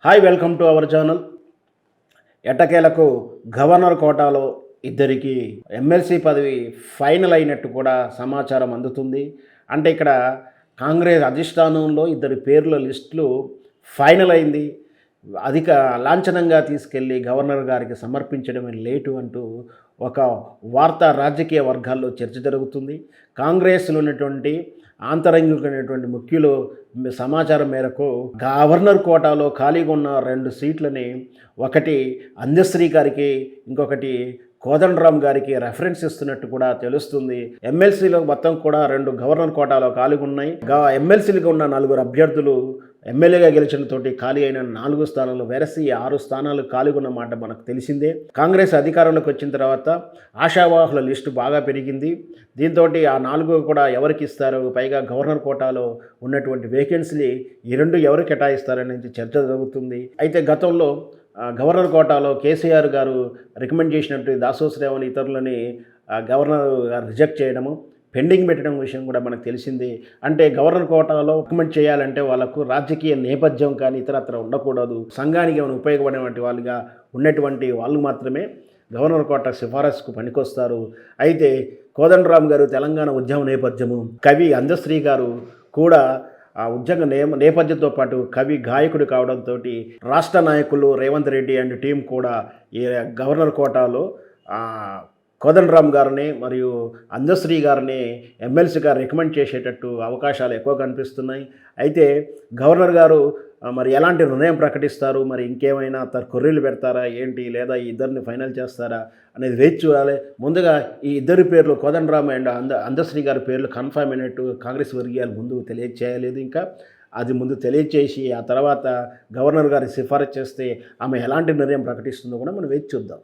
Hi, welcome to our channel. ఎట్టకేలకు governor కోటాలో ఇద్దరికి ఎమ్మెల్సీ పదవి ఫైనల్ అయినట్టు కూడా సమాచారం అందుతుంది. అంటే ఇక్కడ కాంగ్రెస్ అధిష్టానంలో ఇద్దరి పేర్ల లిస్టులు ఫైనల్ అయింది. అధిక లాంఛనంగా తీసుకెళ్ళి గవర్నర్ గారికి సమర్పించడమే లేటు అంటూ ఒక వార్తా రాజకీయ వర్గాల్లో చర్చ జరుగుతుంది. కాంగ్రెస్లో ఉన్నటువంటి ఆంతరంగికమైనటువంటి ముఖ్యులు సమాచారం మేరకు గవర్నర్ కోటాలో ఖాళీగా ఉన్న 2 సీట్లని ఒకటి అందశ్రీ గారికి, ఇంకొకటి కోదండరామ్ గారికి రెఫరెన్స్ ఇస్తున్నట్టు కూడా తెలుస్తుంది. ఎమ్మెల్సీలో మొత్తం కూడా 2 గవర్నర్ కోటాలో ఖాళీగా ఉన్నాయి. ఎమ్మెల్సీలుగా ఉన్న 4 అభ్యర్థులు ఎమ్మెల్యేగా గెలిచిన తోటి ఖాళీ అయిన 4 స్థానాలు వెరసి 6 స్థానాలు ఖాళీగా ఉన్నమాట మనకు తెలిసిందే. కాంగ్రెస్ అధికారంలోకి వచ్చిన తర్వాత ఆశావాహుల లిస్టు బాగా పెరిగింది. దీంతో ఆ 4 కూడా ఎవరికి ఇస్తారు, పైగా గవర్నర్ కోటాలో ఉన్నటువంటి వేకెన్సీ ఈ 2 ఎవరు కేటాయిస్తారనేది చర్చ జరుగుతుంది. అయితే గతంలో గవర్నర్ కోటాలో కేసీఆర్ గారు రికమెండ్ చేసినట్టు దాసోశ్రేవని ఇతరులని గవర్నర్ గారు రిజెక్ట్ చేయడము, పెండింగ్ పెట్టడం విషయం కూడా మనకు తెలిసింది. అంటే గవర్నర్ కోటాలో రికమెండ్ చేయాలంటే వాళ్ళకు రాజకీయ నేపథ్యం కానీ ఇతరత్ర ఉండకూడదు, సంఘానికి ఏమైనా ఉపయోగపడేటువంటి వాళ్ళుగా ఉన్నటువంటి వాళ్ళు మాత్రమే గవర్నర్ కోట సిఫారసుకు పనికొస్తారు. అయితే కోదండరామ్ గారు తెలంగాణ ఉద్యమ నేపథ్యము, కవి అందశ్రీ గారు కూడా ఆ ఉద్యోగ నేపథ్యంతో పాటు కవి గాయకుడు కావడంతో రాష్ట్ర నాయకులు రేవంత్ రెడ్డి అండ్ టీం కూడా ఈ గవర్నర్ కోటాలో కోదండరామ్ గారిని మరియు అందశ్రీ గారిని ఎమ్మెల్సీగా రికమెండ్ చేసేటట్టు అవకాశాలు ఎక్కువ కనిపిస్తున్నాయి. అయితే గవర్నర్ గారు మరి ఎలాంటి నిర్ణయం ప్రకటిస్తారు, మరి ఇంకేమైనా కొర్రీలు పెడతారా ఏంటి, లేదా ఈ ఇద్దరిని ఫైనల్ చేస్తారా అనేది వేచి చూడాలి. ముందుగా ఈ ఇద్దరి పేర్లు కోదండరామ్ అండ్ అందశ్రీ గారి పేర్లు కన్ఫర్మ్ అయినట్టు కాంగ్రెస్ వర్గీయాలు ముందు తెలియచేయలేదు. ఇంకా అది ముందు తెలియచేసి ఆ తర్వాత గవర్నర్ గారి సిఫారసు చేస్తే ఆమె ఎలాంటి నిర్ణయం ప్రకటిస్తుందో కూడా మనం వేచి చూద్దాం.